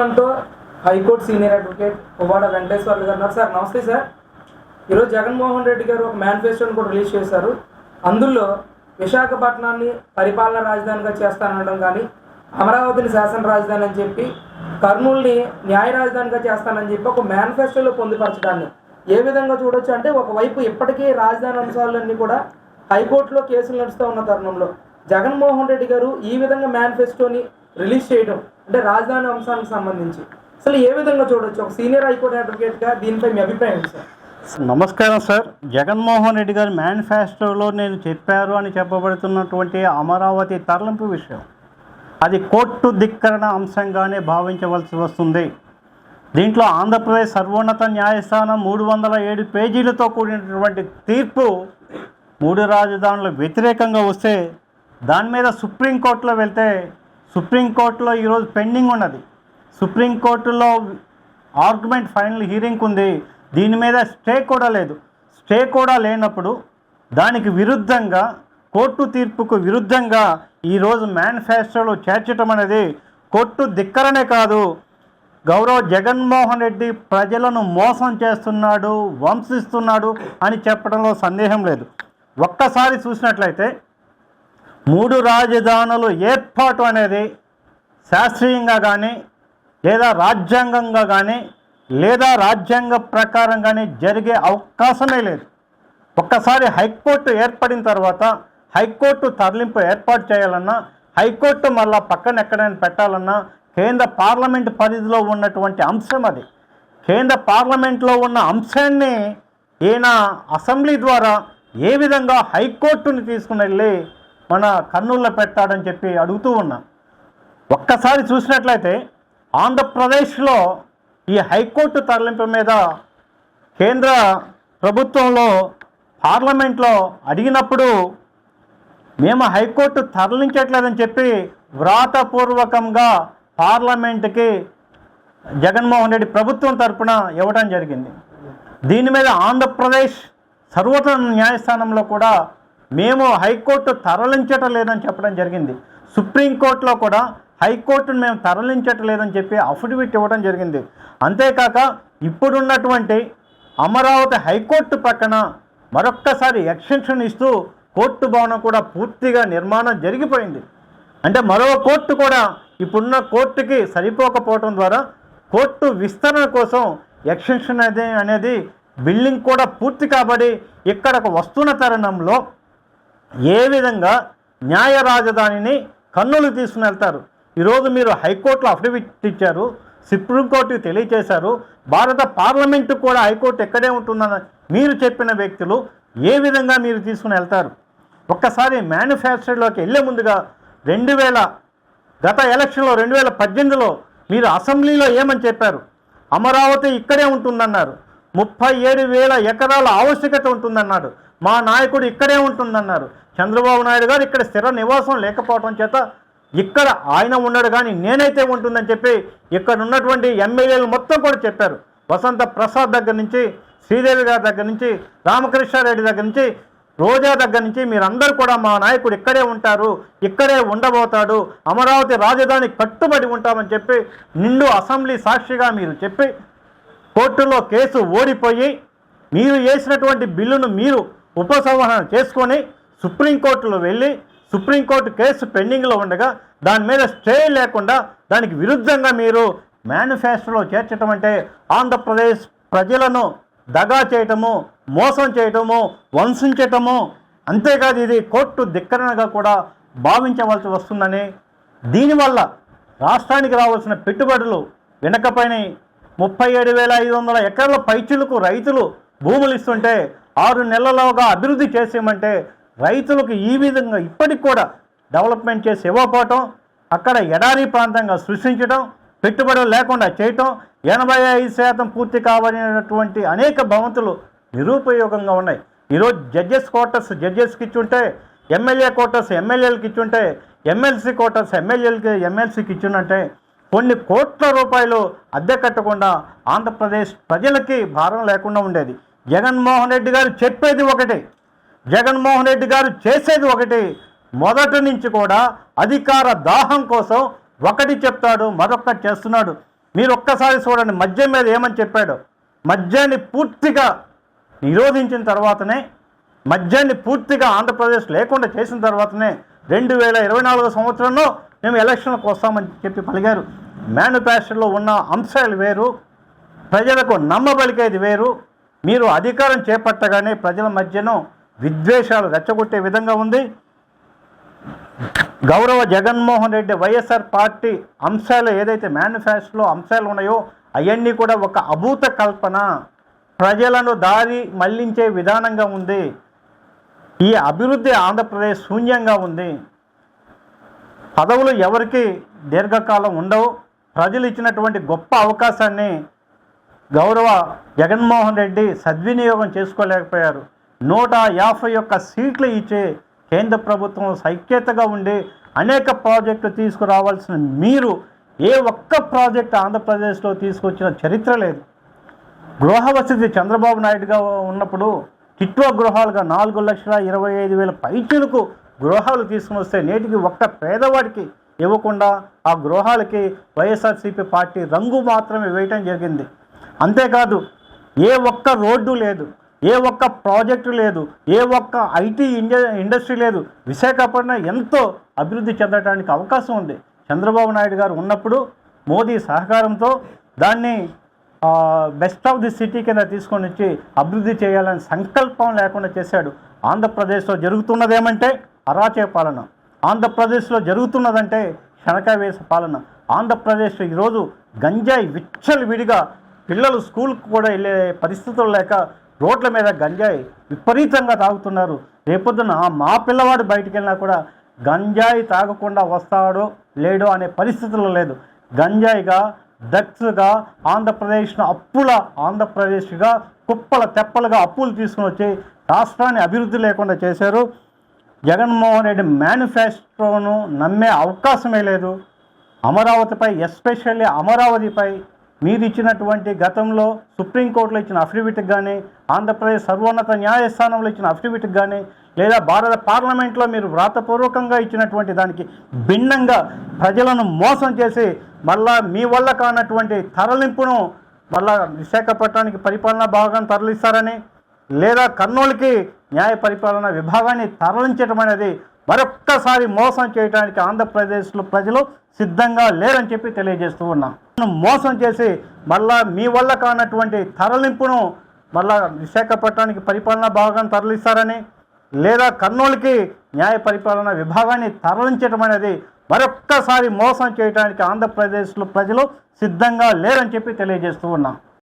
అంటూ high court senior advocate Puvvada Venkateswarlu గారు ఉన్నారు. సార్ నమస్తే సార్. ఈరోజు జగన్మోహన్ రెడ్డి గారు ఒక మేనిఫెస్టోని కూడా రిలీజ్ చేశారు. అందులో విశాఖపట్నాన్ని పరిపాలనా రాజధానిగా చేస్తానడం కానీ, అమరావతిని శాసన రాజధాని అని చెప్పి, కర్నూలుని న్యాయ రాజధానిగా చేస్తానని చెప్పి ఒక మేనిఫెస్టోలో పొందుపరచడాన్ని ఏ విధంగా చూడొచ్చు అంటే, ఒకవైపు ఇప్పటికే రాజధాని అంశాలన్నీ కూడా హైకోర్టులో కేసులు నడుస్తూ ఉన్న తరుణంలో జగన్మోహన్ రెడ్డి గారు ఈ విధంగా మేనిఫెస్టోని రిలీజ్ చేయడం అంటే రాజధాని అంశానికి సంబంధించి అసలు ఏ విధంగా చూడొచ్చు? ఒక సీనియర్ హైకోర్టు అడ్వకేట్గా దీనిపై మీ అభిప్రాయం సార్? నమస్కారం సార్. జగన్మోహన్ రెడ్డి గారి మేనిఫెస్టోలో నేను చెప్పారు అని చెప్పబడుతున్నటువంటి అమరావతి తరలింపు విషయం అది కోర్టు ధిక్కరణ అంశంగానే భావించవలసి వస్తుంది. దీంట్లో ఆంధ్రప్రదేశ్ సర్వోన్నత న్యాయస్థానం 307 పేజీలతో కూడినటువంటి తీర్పు 3 రాజధానుల వ్యతిరేకంగా వస్తే దాని మీద సుప్రీంకోర్టులో వెళ్తే సుప్రీంకోర్టులో ఈరోజు పెండింగ్ ఉన్నది. సుప్రీంకోర్టులో ఆర్గ్యుమెంట్ ఫైనల్ హీరింగ్ ఉంది. దీని మీద స్టే కూడా లేదు. స్టే కూడా లేనప్పుడు దానికి విరుద్ధంగా, కోర్టు తీర్పుకు విరుద్ధంగా ఈరోజు మేనిఫెస్టోలో చేర్చడం అనేది కోర్టు ధిక్కరనే కాదు, గౌరవ జగన్మోహన్ రెడ్డి ప్రజలను మోసం చేస్తున్నాడు, వంశిస్తున్నాడు అని చెప్పడంలో సందేహం లేదు. ఒక్కసారి చూసినట్లయితే 3 రాజధానులు ఏర్పాటు అనేది శాస్త్రీయంగా కానీ, లేదా రాజ్యాంగంగా కానీ, లేదా రాజ్యాంగ ప్రకారం కానీ జరిగే అవకాశమే లేదు. ఒక్కసారి హైకోర్టు ఏర్పడిన తర్వాత హైకోర్టు తరలింపు ఏర్పాటు చేయాలన్నా, హైకోర్టు మళ్ళా పక్కన ఎక్కడైనా పెట్టాలన్నా కేంద్ర పార్లమెంటు పరిధిలో ఉన్నటువంటి అంశం అది. కేంద్ర పార్లమెంట్లో ఉన్న అంశాన్ని ఈయన అసెంబ్లీ ద్వారా ఏ విధంగా హైకోర్టుని తీసుకుని వెళ్ళి మన కర్నూలులో పెట్టాడని చెప్పి అడుగుతూ ఉన్నా. ఒక్కసారి చూసినట్లయితే ఆంధ్రప్రదేశ్లో ఈ హైకోర్టు తరలింపు మీద కేంద్ర ప్రభుత్వంలో పార్లమెంట్లో అడిగినప్పుడు మేము హైకోర్టు తరలించట్లేదని చెప్పి వ్రాతపూర్వకంగా పార్లమెంటుకి జగన్మోహన్ రెడ్డి ప్రభుత్వం తరపున ఇవ్వడం జరిగింది. దీని మీద ఆంధ్రప్రదేశ్ సర్వోన్నత న్యాయస్థానంలో కూడా మేము హైకోర్టు తరలించటం లేదని చెప్పడం జరిగింది. సుప్రీంకోర్టులో కూడా హైకోర్టును మేము తరలించటం లేదని చెప్పి అఫిడవిట్ ఇవ్వడం జరిగింది. అంతేకాక ఇప్పుడున్నటువంటి అమరావతి హైకోర్టు పక్కన మరొక్కసారి ఎక్స్టెన్షన్ ఇస్తూ కోర్టు భవనం కూడా పూర్తిగా నిర్మాణం జరిగిపోయింది. అంటే మరో కోర్టు కూడా ఇప్పుడున్న కోర్టుకి సరిపోకపోవడం ద్వారా కోర్టు విస్తరణ కోసం ఎక్స్టెన్షన్ అనేది బిల్డింగ్ కూడా పూర్తి కాబట్టి ఇక్కడకు వస్తున్న తరుణంలో ఏ విధంగా న్యాయ రాజధానిని కర్నూలు తీసుకుని వెళ్తారు? ఈరోజు మీరు హైకోర్టులో అఫిడవిట్ ఇచ్చారు, సుప్రీంకోర్టుకి తెలియచేశారు, భారత పార్లమెంటు కూడా హైకోర్టు ఎక్కడే ఉంటుందని మీరు చెప్పిన వ్యక్తులు ఏ విధంగా మీరు తీసుకుని వెళ్తారు? ఒక్కసారి మేనిఫెస్టోలోకి వెళ్ళే ముందుగా గత ఎలక్షన్లో 2018లో మీరు అసెంబ్లీలో ఏమని చెప్పారు? అమరావతి ఇక్కడే ఉంటుందన్నారు. 37,000 ఎకరాల ఆవశ్యకత ఉంటుందన్నాడు. మా నాయకుడు ఇక్కడే ఉంటుందన్నారు. చంద్రబాబు నాయుడు గారు ఇక్కడ స్థిర నివాసం లేకపోవడం చేత ఇక్కడ ఆయన ఉన్నాడు కానీ నేనైతే ఉంటుందని చెప్పి ఇక్కడ ఉన్నటువంటి ఎమ్మెల్యేలు మొత్తం కూడా చెప్పారు. వసంత ప్రసాద్ దగ్గర నుంచి, శ్రీదేవి గారి దగ్గర నుంచి, రామకృష్ణారెడ్డి దగ్గర నుంచి, రోజా దగ్గర నుంచి మీరందరూ కూడా మా నాయకుడు ఇక్కడే ఉంటారు, ఇక్కడే ఉండబోతాడు, అమరావతి రాజధాని కట్టుబడి ఉంటామని చెప్పి నిండు అసెంబ్లీ సాక్షిగా మీరు చెప్పి కోర్టులో కేసు ఓడిపోయి మీరు వేసినటువంటి బిల్లును మీరు ఉపసంహరణ చేసుకొని సుప్రీంకోర్టులో వెళ్ళి సుప్రీంకోర్టు కేసు పెండింగ్లో ఉండగా దాని మీద స్టే లేకుండా దానికి విరుద్ధంగా మీరు మేనిఫెస్టోలో చేర్చడం అంటే ఆంధ్రప్రదేశ్ ప్రజలను దగా చేయటము, మోసం చేయటము, వంశించటము. అంతేకాదు ఇది కోర్టు ధిక్కరణగా కూడా భావించవలసి వస్తుందని, దీనివల్ల రాష్ట్రానికి రావాల్సిన పెట్టుబడులు వెనకపోయినాయి. 37,500 ఎకరాల పైచులకు రైతులు భూములు ఇస్తుంటే 6 నెలలుగా అభివృద్ధి చేసేయమంటే రైతులకు ఈ విధంగా ఇప్పటికి కూడా డెవలప్మెంట్ చేసి ఇవ్వకపోవటం, అక్కడ ఎడారి ప్రాంతంగా సృష్టించడం, పెట్టుబడులు లేకుండా చేయటం, 85% పూర్తి కావాలనేటువంటి అనేక భవంతులు నిరుపయోగంగా ఉన్నాయి. ఈరోజు జడ్జెస్ క్వార్టర్స్ జడ్జెస్కి ఇచ్చుంటే, ఎమ్మెల్యే క్వార్టర్స్ ఎమ్మెల్యేలకు ఇచ్చుంటే, ఎమ్మెల్సీ క్వార్టర్స్ ఎమ్మెల్సీకి ఇచ్చుంటే కొన్ని కోట్ల రూపాయలు అద్దె కట్టకుండా ఆంధ్రప్రదేశ్ ప్రజలకి భారం లేకుండా ఉండేది. జగన్మోహన్ రెడ్డి గారు చెప్పేది ఒకటి, జగన్మోహన్ రెడ్డి గారు చేసేది ఒకటి. మొదటి నుంచి కూడా అధికార దాహం కోసం ఒకటి చెప్తాడు, మరొకటి చేస్తున్నాడు. మీరు ఒక్కసారి చూడండి మద్యం మీద ఏమని చెప్పాడో. మద్యాన్ని పూర్తిగా నిరోధించిన తర్వాతనే, మద్యాన్ని పూర్తిగా ఆంధ్రప్రదేశ్ లేకుండా చేసిన తర్వాతనే 2024 సంవత్సరంలో మేము ఎలక్షన్లకు వస్తామని చెప్పి పలిగారు. మేనిఫెస్టోలో ఉన్న అంశాలు వేరు, ప్రజలకు నమ్మబలికేది వేరు. మీరు అధికారం చేపట్టగానే ప్రజల మధ్యన విద్వేషాలు రెచ్చగొట్టే విధంగా ఉంది. గౌరవ జగన్మోహన్ రెడ్డి వైఎస్ఆర్ పార్టీ అంశాలు ఏదైతే మేనిఫెస్టోలో అంశాలు ఉన్నాయో అవన్నీ కూడా ఒక అభూత కల్పన, ప్రజలను దారి మళ్లించే విధానంగా ఉంది. ఈ అభివృద్ధి ఆంధ్రప్రదేశ్ శూన్యంగా ఉంది. పదవులు ఎవరికి దీర్ఘకాలం ఉండవు. ప్రజలు ఇచ్చినటువంటి గొప్ప అవకాశాన్ని గౌరవ జగన్మోహన్ రెడ్డి సద్వినియోగం చేసుకోలేకపోయారు. 151 సీట్లు ఇచ్చే కేంద్ర ప్రభుత్వం సైక్యతగా ఉండి అనేక ప్రాజెక్టులు తీసుకురావాల్సిన మీరు ఏ ఒక్క ప్రాజెక్ట్ ఆంధ్రప్రదేశ్లో తీసుకొచ్చిన చరిత్ర లేదు. గృహ వసతి చంద్రబాబు నాయుడుగా ఉన్నప్పుడు టిట్వా గృహాలుగా 4,25,000 పైచీలకు గృహాలు తీసుకుని వస్తే నేటికి ఒక్క పేదవాడికి ఇవ్వకుండా ఆ గృహాలకి వైఎస్ఆర్సీపీ పార్టీ రంగు మాత్రమే వేయటం జరిగింది. అంతేకాదు ఏ ఒక్క రోడ్డు లేదు, ఏ ఒక్క ప్రాజెక్టు లేదు, ఏ ఒక్క ఐటీ ఇండస్ట్రీ లేదు. విశాఖపట్నం ఎంతో అభివృద్ధి చెందడానికి అవకాశం ఉంది. చంద్రబాబు నాయుడు గారు ఉన్నప్పుడు మోదీ సహకారంతో దాన్ని బెస్ట్ ఆఫ్ ది సిటీ కింద తీసుకొని వచ్చి అభివృద్ధి చేయాలని సంకల్పం లేకుండా చేశాడు. ఆంధ్రప్రదేశ్లో జరుగుతున్నదేమంటే అరాచక పాలన, ఆంధ్రప్రదేశ్లో జరుగుతున్నదంటే శనకాయ వేస పాలన. ఆంధ్రప్రదేశ్లో ఈరోజు గంజాయి విచ్చలవిడిగా, పిల్లలు స్కూల్కి కూడా వెళ్ళే పరిస్థితులు లేక రోడ్ల మీద గంజాయి విపరీతంగా తాగుతున్నారు. రేపొద్దున మా పిల్లవాడు బయటికి వెళ్ళినా కూడా గంజాయి తాగకుండా వస్తాడో లేడో అనే పరిస్థితుల్లో లేదు. గంజాయిగా, డ్రగ్స్గా ఆంధ్రప్రదేశ్ను ఆంధ్రప్రదేశ్గా కుప్పల తెప్పలుగా అప్పులు తీసుకుని వచ్చి రాష్ట్రాన్ని అభివృద్ధి లేకుండా చేశారు. జగన్మోహన్ రెడ్డి మేనిఫెస్టోను నమ్మే అవకాశమే లేదు. అమరావతిపై, ఎస్పెషల్లీ అమరావతిపై మీరు ఇచ్చినటువంటి గతంలో సుప్రీంకోర్టులో ఇచ్చిన అఫిడవిట్కి కానీ, ఆంధ్రప్రదేశ్ సర్వోన్నత న్యాయస్థానంలో ఇచ్చిన అఫిడవిట్కి కానీ, లేదా భారత పార్లమెంట్లో మీరు వ్రాతపూర్వకంగా ఇచ్చినటువంటి దానికి భిన్నంగా ప్రజలను మోసం చేసి మళ్ళా మీ వల్ల కానటువంటి తరలింపును మళ్ళా విశాఖపట్నానికి పరిపాలనా భాగాన్ని తరలిస్తారని, లేదా కర్నూలుకి న్యాయ పరిపాలన విభాగాన్ని తరలించడం అనేది మరొక్కసారి మోసం చేయడానికి ఆంధ్రప్రదేశ్లో ప్రజలు సిద్ధంగా లేరని చెప్పి తెలియజేస్తూ ఉన్నాం. మోసం చేసి మళ్ళా మీ వల్ల కానటువంటి తరలింపును మళ్ళా విశాఖపట్నానికి పరిపాలనా భాగాన్ని తరలిస్తారని, లేదా కర్నూలుకి న్యాయ పరిపాలన విభాగాన్ని తరలించడం అనేది మరొక్కసారి మోసం చేయడానికి ఆంధ్రప్రదేశ్లో ప్రజలు సిద్ధంగా లేరని చెప్పి తెలియజేస్తూ ఉన్నాం.